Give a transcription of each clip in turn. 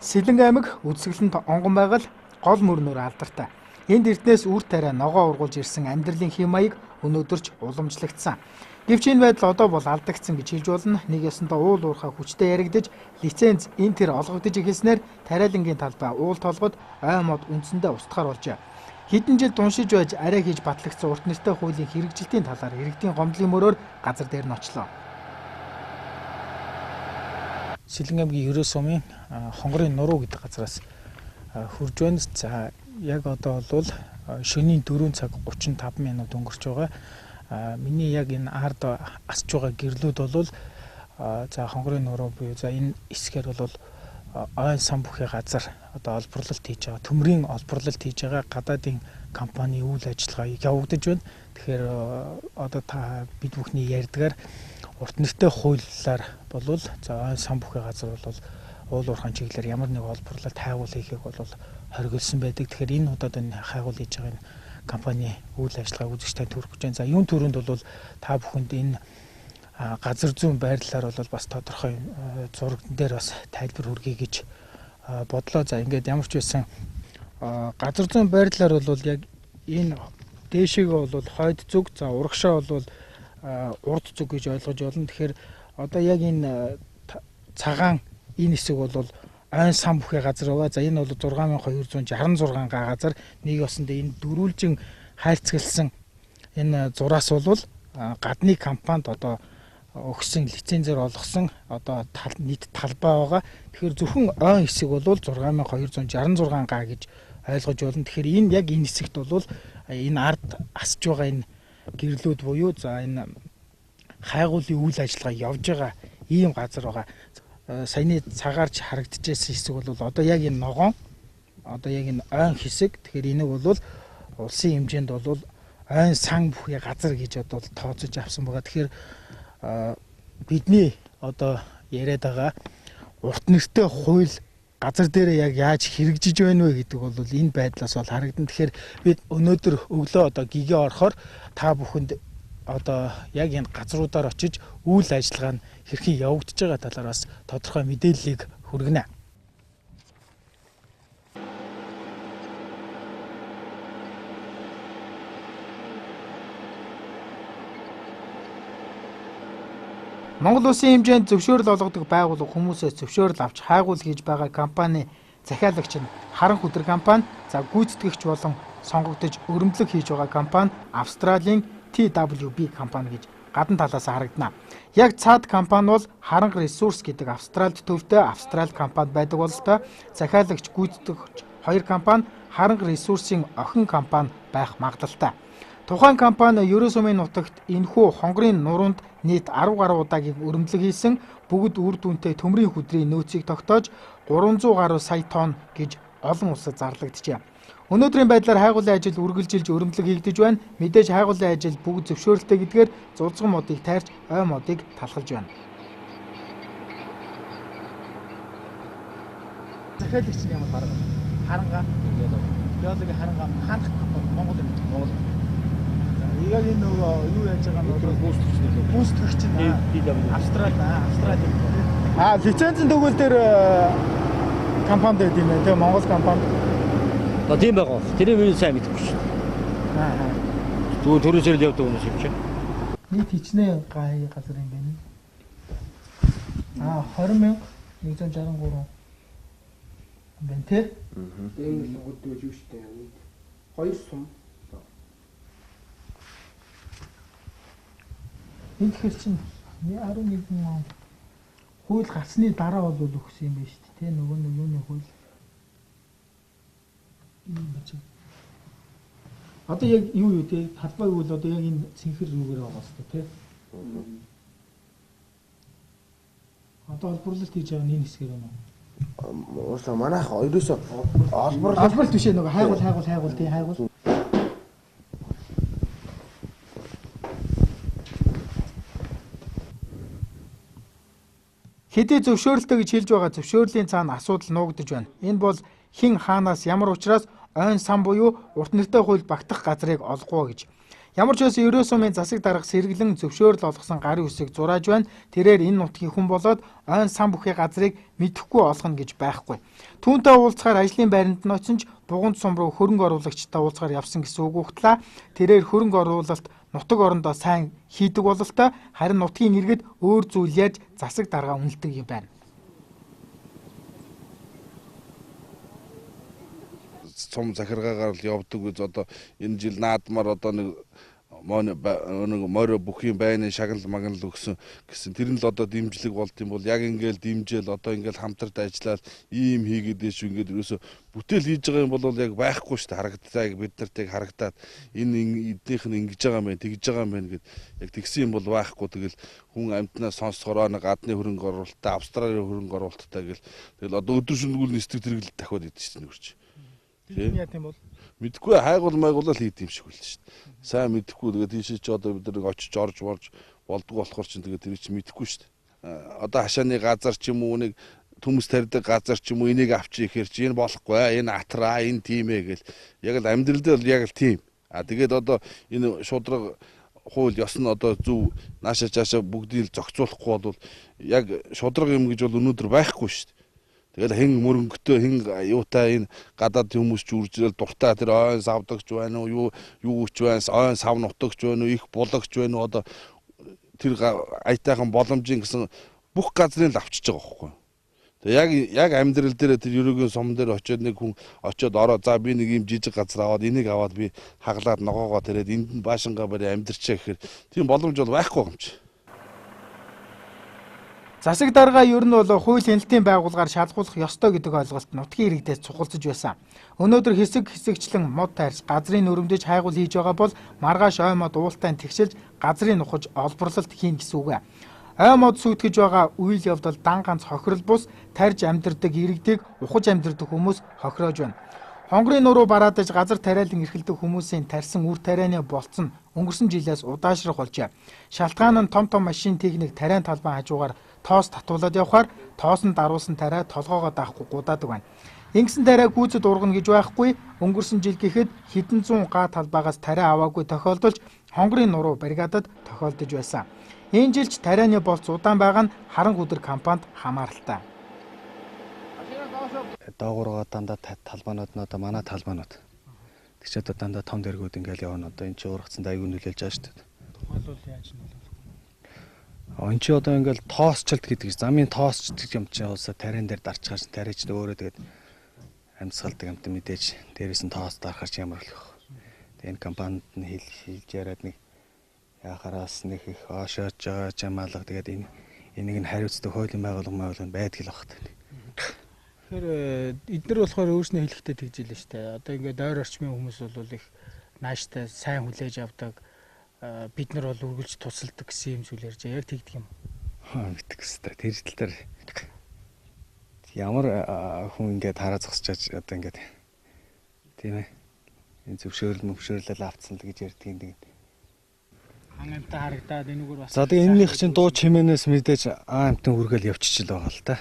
Сэлэн аймаг Үзэсгэлэнт онгон байгаль гол мөрнөр алдартай. Энд эртнээс үр тариа ногоо ургуулж ирсэн амьдралын хэм маяг өнөөдөр ч уламжлагдсан. Гэвч энэ байдал одоо бол алдагдсан гэж хэлж болно. Нэг ёсондоо уул уурхай хүчтэй яригдж, лиценз энэ тэр олгогдож эхэлснээр тариалангийн талбай уул толгод ой мод үндсэндээ устгахаар болжээ. Хэдэн жил дуншиж байж арай хийж батлагдсан урт нэртэй хуулийн хэрэгжилтийн талаар иргэдийн гомдлын мөрөөр газар дээр нь очлоо. Сэлэн аймгийн 9 сумын хонгорын нуруу гэдэг газараас хурж байна. За яг одоо бол шөнийн 4 цаг 35 минут өнгөрч байгаа. Миний яг энэ ард асч байгаа гэрлүүд бол за хонгорын нуруу буюу за энэ хэсгээр бол ой сан бүхий газар одоо олборлолт хийж байгаа. Төмрийн олборлолт хийж байгаа гадаадын компани үйл ажиллагаа явагдаж байна. Тэгэхээр одоо та бид бүхний ярьдгаар урт нэртэй хуулиар болвол за сан бүхий газар бол уул уурхайн чиглэлээр ямар нэг олборлолт хайгуул хийхийг бол хоригдсан байдаг. Тэгэхээр энэ удаад энэ хайгуул хийж байгаа энэ компани үйл ажиллагаа үзэгчтэй төрөх гэж байна. За юун төрөнд бол та бүхэнд энэ газар зүйн байрлалаар бол бас тодорхой зурагн дээр бас тайлбар хүргэе гэж бодлоо. За ингээд ямар ч байсан газар зүйн байрлалаар бол яг энэ дээшээгээ бол хойд зүг, за урагшаа бол урд зүг гэж ойлгож байна. Тэгэхээр одоо яг энэ цагаан энэ хэсэг бол ой сан бүхий газар байгаа. За энэ бол 6266 га газар. Нэг ёсонд энэ дөрвөлжин хайрцагласан энэ зураас бол гадны компанид одоо өгсөн лицензээр олгосон одоо нийт талбай байгаа. Тэгэхээр зөвхөн ой хэсэг бол 6266 га гэж ойлгож байна. Тэгэхээр энэ яг энэ хэсэгт бол энэ ард асж байгаа энэ гэрлүүд буюу за энэ хайгуулын үйл ажиллагаа явж байгаа ийм газар байгаа. Саяны цагаарч харагдчихсэн хэсэг бол одоо яг энэ ногоон одоо яг энэ ойн хэсэг. Тэгэхээр энийг бол улсын хэмжээнд бол ойн сан бүхий газар гэж одоо тооцож авсан байгаа. Тэгэхээр бидний одоо яриад байгаа урт нэртэй хууль газар дээр яг яаж хэрэгжиж байна вэ гэдэг бол энэ байдлаас бол харагдана. Тэгэхээр бид өнөөдөр өглөө одоо гигээ орохоор та бүхэнд одоо яг энэ газруудаар очиж үйл ажиллагаа нь хэрхэн явагдаж байгаа талаар бас тодорхой мэдээллийг хүргэнэ. Монгол улсын хэмжээнд зөвшөөрөл олгодог байгууллага хүмүүсээс зөвшөөрөл авч хайгуул хийж байгаа компани захиалагч нь Харан хөдөр компани, за гүйцэтгэгч болон сонгогдож өрөмдлөг хийж байгаа компани Австралийн TWB компани гэж гадна талаас харагдана. Яг цаад компани бол Харанга ресурс гэдэг Австралид төвтэй Австрали компани байдаг бололтой. Захиалагч гүйцэтгэгч хоёр компани Харанга ресурсын охин компани байх магадлалтай. Тухайн компани 9 сумын нутагт энэхүү хонгорын нуруунд нийт 10 гаруй удаагийн өрөмдлөг хийсэн, бүгд үр дүнтэй төмрийн хөдрийн нөөцийг тогтоож 300 гаруй сая тонн гэж олон улсад зарлагдчихэ. Өнөөдрийн байдлаар хайгуулын ажил үргэлжилж өрөмдлөг хийгдэж байна. Мэдээж хайгуулын ажил бүгд зөвшөөрөлтэй гэдгээр зузган модыг тайрч ой модыг талхалж байна. Захиалагч нь ямар харанга геологи харанга ханах Монгол яг энэ нөгөө юу яаж байгаа нь гүйцэтгэгч нь Австрали. Лицензийн төгөөл дээр компани дээр тийм ээ, тэгээ Монгол компани. Тийм байгаа. Тэрийг минь сайн мэдэхгүй шүү. Зүгээр төрөөсөө л явдаг хүмүүс юм чи. Нийт хичнээн газар юм байна. 20,163 байна тий. Энэ гудж юу штэ. Хоёр сум. Энэ тэгэхээр чинь 11 он хууль гарсны дараа бол өгсөн юм байна шүү дээ. Тэ нөгөө юуны хууль. Одоо яг юу те талбай бол одоо яг энэ цэнхэр рүүгээр байгаа хэвээр те. Одоо олборлолт хийж байгаа энэ хэсгээр юм уу? Ууса манайх ерөөсө олборлолт биш нөгөө хайгуул тий хайгуул. Хэдий зөвшөөрөлтэй гэж хэлж байгаа зөвшөөрлийн цаана асуудал нуугдж байна. Энэ бол хэн хаанаас ямар учраас ойн сан буюу урт нэртэй хууль багтах газрыг олгоо гэж. Ямар ч байсан ерөө сумын засаг дарга сэргэлэн зөвшөөрөл олгосон гарын үсэг зурааж байна. Тэрээр энэ нутгийн хүн болоод ойн сан бүхий газрыг мэдэхгүй олгоно гэж байхгүй. Түүнтэй уулзахаар ажлын байранд нь очсон ч дугуйн сум руу хөрөнгө оруулагчтай уулзахаар явсан гэсэн үг ухтлаа. Тэрээр хөрөнгө оруулалт нутаг орондоо сайн хийдэг бололтой харин нутгийн иргэд өөр зүйл яаж засаг дарга үнэлдэг юм байна. Цом захиргаагаар л явдаг гэж одоо энэ жил наадмаар одоо нэг морио бүхийн байны шагнал магнал өгсөн гэсэн тэр нь л одоо дэмжлэг болт юм бол яг ингээл дэмжээл одоо ингээл хамтарт ажиллаад ийм хийгээд дэш ингээд ерөөсө бүтээл хийж байгаа юм бол яг байхгүй шүү дээ харагддаг бид нарт харагдаад энэ эднийх нь ингэж байгаа юм байна тэгж байгаа юм байна гэд яг тэгсэн юм бол байхгүй тэгэл хүн амтнаа сонсохороо нэг гадны хөрөнгө оруулалттай Австралийн хөрөнгө оруулалттай гэл тэгэл одоо өдөр шөнөгүй нэстэг тэргэл дахиад идэв чинь нэрч. Тийм яа тийм бол мэдгүй хайгуул майгуулаа л хийд юм шиг үлдээ шүү дээ. Сайн мэдхгүй тэгээд тийшээ ч одоо бид нэг очиж орж болдгоо болохоор чинь тэгээд тэр чинь мэдхгүй шүү дээ. Одоо хашааны газар ч юм уу нэг төмс тарьдаг газар ч юм уу энийг авчи ихээр чи энэ болохгүй энэ атраа энэ тийм ээ гэл яг л амьдрал дээр яг л тийм. Тэгээд одоо энэ шудраг хууль ёс нь одоо зөв нааша чаашаа бүгдийг зохицуулахгүй бол яг шудраг юм гэж бол өнөөдөр байхгүй шүү дээ. Тэгэл хэн мөрөнгөтэй хэн юутай энэ гадаад хүмүүс ч үржил дуртай тэр ойн савдагч байна уу юу ч байна ойн сав нутагч байна уу их булагч байна уу одоо тэр аятайхан боломжийн гэсэн бүх газрыг л авчиж байгаа байхгүй. Тэгээ яг амьдрал дээр тэр ерөөгийн сум дээр очиод нэг хүн очиод ороо за би нэг юм жижиг газар аваад энийг аваад би хаглаад ногоогоо тэрээд энд нь баашингаа барь амьдрчаа гэхээр тийм боломж бол байхгүй юм чи. Засаг дарга ер нь бол хууль хяналтын байгууллагаар шалгуулах ёстой гэдэг ойлголт нутгийн иргэдээс цугулцаж байсан. Өнөөдөр хэсэгчлэн мод тайрч газрын өрөмдөж хайгуул хийж байгаа бол маргааш ой мод уултайн тэгшилж газрыг нухаж олборлолт хийн гэсэн үг. Ой мод сүйтгэж байгаа үйл явдал дан ганц хохирол бус тарж амьдардаг иргэдийг ухаж амьдардаг хүмүүс хохироож байна. Хонгорын нуруу бараадаж газар тариалан эрхэлдэг хүмүүсийн тарьсан үр тарианы болцсон өнгөрсөн жилээс удаашрах болжээ. Шалтгаан нь том машин техник тариан талбай хажуугаар тоос татуулаад явхаар тоосонд даруулсан тариа толгоогоо даахгүй гудаадаг байна. Ингэсэн тариа гүйцэд ургана гэж байхгүй өнгөрсөн жил гэхэд хэдэн зуун га талбайгаас тариа аваагүй тохиолдолж хонгорын нуруу бригадад тохиолдож байсан. Энэ жилч тарианы болц удаан байгаа нь Харан өдөр компанид хамааралтай. Доогоороо дандаа талбаанууд нь одоо манай талбаанууд. Тэг чи одоо дандаа том дэргүүд ингээл явна одоо эн чи ургацсан аягүй нөлөөлж байгаа шүү дээ. Тухайлбал яаж нь бол эн чи одоо ингээл тоосчлт гэдэг замын тоосчлт юм чи уусаа тариан дээр дарчгаарч тариа ч өөрөө тэгээд амьсгалдаг юмтай мэдээж дээрээс нь тоос дарахаар ч ямар л байх. Тэг энэ компанид нь хэлж яриад нэг яхараас нэг их оошоож байгаа ч ямаалга тэгээд энийг нь хариуцдаг хуулийн байгууллага байдаг л багт. Тэгэхээр эдгээр болохоор өөрснөө хэлэхдээ тэгж илээ шүү дээ. Одоо ингээд ойр орчмын хүмүүс бол их нааштай сайн хүлээж авдаг. Бид нар бол үргэлж тусалдаг гэсэн юм зүйл ярьж яг тэгдэг юм. Мэддэг өстэй. Тэр хэл дээр ямар хүн ингээд хараа зогсож одоо ингээд тийм ээ. Энэ зөвшөөрлөл авцсан л гэж ярьдаг юм. Хангамтай харагдаад энэгээр бас. За тэгээ энэнийх чинь дуу чимээнээс мэдээж амтан хүргээл явчихчихл байгаа л та.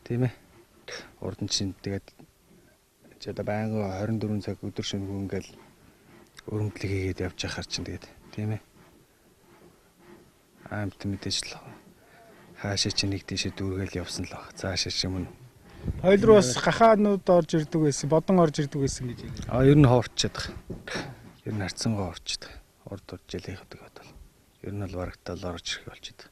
Тийм ээ. Урд нь чинь тэгээд чи одоо байнга 24 цаг өдөр шөнөгүй ингээл өрөмдлөг хийгээд явж байхаар чинь тэгээд тийм ээ. Амт мэдээж л хаашаа чи нэг тийшээ дүүргээл явсан л баг. Цаашаа ч юм уу. Хоёул руу бас гахаанууд орж ирдэг байсан, бодон орж ирдэг байсан гэж юм. Ер нь хоорчод байгаа. Ер нь харцсангаа хоорчод. Урд жилийн хөдөг бодвол. Ер нь бол барагтаал орж ирэх болчиход.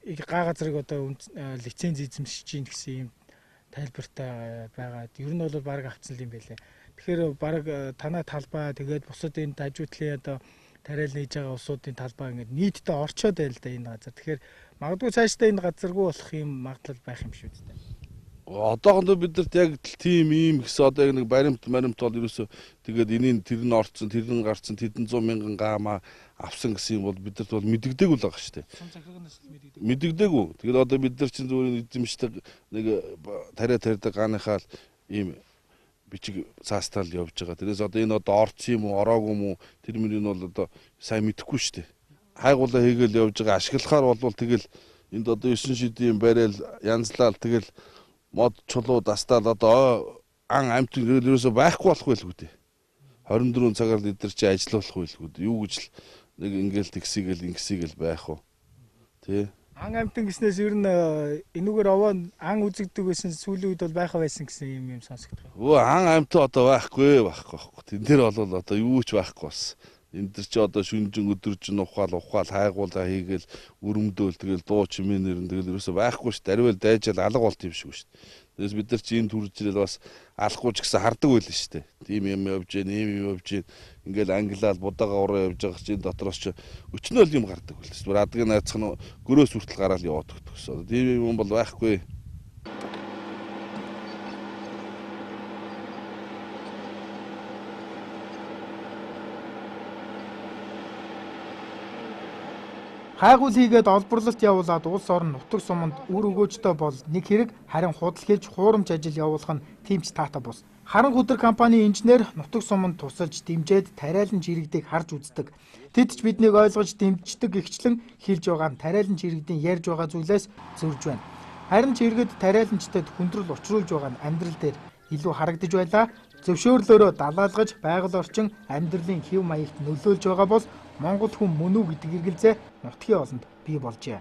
Иг га газрыг одоо лиценз эзэмшиж чинь гэсэн юм тайлбартай байгаад ер нь бол баг авцсан юм байлээ. Тэгэхээр баг танай талбай тэгээд бусад энэ тажуудлын одоо тариал нээж байгаа улсуудын талбай ингээд нийтдээ орчоод байл да энэ газар. Тэгэхээр магадгүй цаашдаа энэ газаргүй болох юм магадлал байх юм шүү дээ. Одоохондоо бидэрт яг тийм ийм гэсэн одоо яг нэг баримт бол ерөөсөө тэгээд энийг тэр нь орцсон, тэр нь гарцсан, тэдэн 100 мянган гаамаа авсан гэсэн юм бол бидэрт бол мэддэггүй л байгаа шүү дээ. Мэддэггүй. Тэгээд одоо бид нар чинь зүгээр эзэмшдэг нэг тариа тарьдаг гааныхаа ийм бичиг цаастаал явж байгаа. Тэрээс одоо энэ одоо орцсон юм уу, ороогүй юм уу тэр мөрийг бол одоо сайн мэдэхгүй шүү дээ. Хайгуулаа хийгээл явж байгаа ашиглахаар бол тэгэл энд одоо 9 шидийн барайл янзлал тэгэл мод чулуу дастаал одоо ан амт ерөөсөө байхгүй болох байлгүй дээ. 24 цагаар лидер чи ажиллах байлгүй дээ. Юу гэж л нэг ингээл тэгсийгэл байх уу. Тий. Ан амтан гэснээс ер нь энүүгээр овоо ан үзэгдэг байсан сүүлийн үед бол байхаа байсан гэсэн юм сонсогддог. Өө ан амтаа одоо байхгүй. Тэн дээр бол одоо юу ч байхгүй бас. Энд дэр чи одоо шүнжин өдөржин ухаал хайгуулаа хийгээл өрөмдөөл тэгэл дуу чимээнэр нь тэгэл ерөөсөй байхгүй шүү дээ. Аривал дайжаал алга болт юм шиг шүү дээ. Тэгээс бид нар чи энэ төрж ирэл бас алахгүй ч гэсэн хардаг байл шүү дээ. Тим юм явж гин, ийм юм явж гин. Ингээл англиал будаага уруу явж байгаа чи энэ дотроос чи өчнөөл юм гардаг байл шүү дээ. Адгийн найцх нь гөрөөс хүртэл гараал яваад өгдөг. Тим юм бол байхгүй. Хайгуул хийгээд олборлолт явуулаад улс орон нутаг суманд үр өгөөжтэй бол нэг хэрэг харин худал хийж хуурамч ажил явуулах нь тимч таатай бус. Харан хөдөр компани инженер нутаг суманд тусалж дэмжиж тариалан жирэгдийг харж үздэг. Тэд ч биднийг ойлгож дэмждэг гихчлэн хэлж байгаа нь тариалан жирэгдийн ярьж байгаа зүйлээс зөрж байна. Харин ч иргэд тариаланчдад хүндрэл учруулж байгаа нь амьдрал дээр илүү харагдаж байлаа. Зөвшөөрлөөрөө далаалгаж байгаль орчин амьдралын хэв маягт нөлөөлж байгаа бол Монгол хүн мөн үү гэдэг эргэлзээ нутгийн олонд бий болжээ.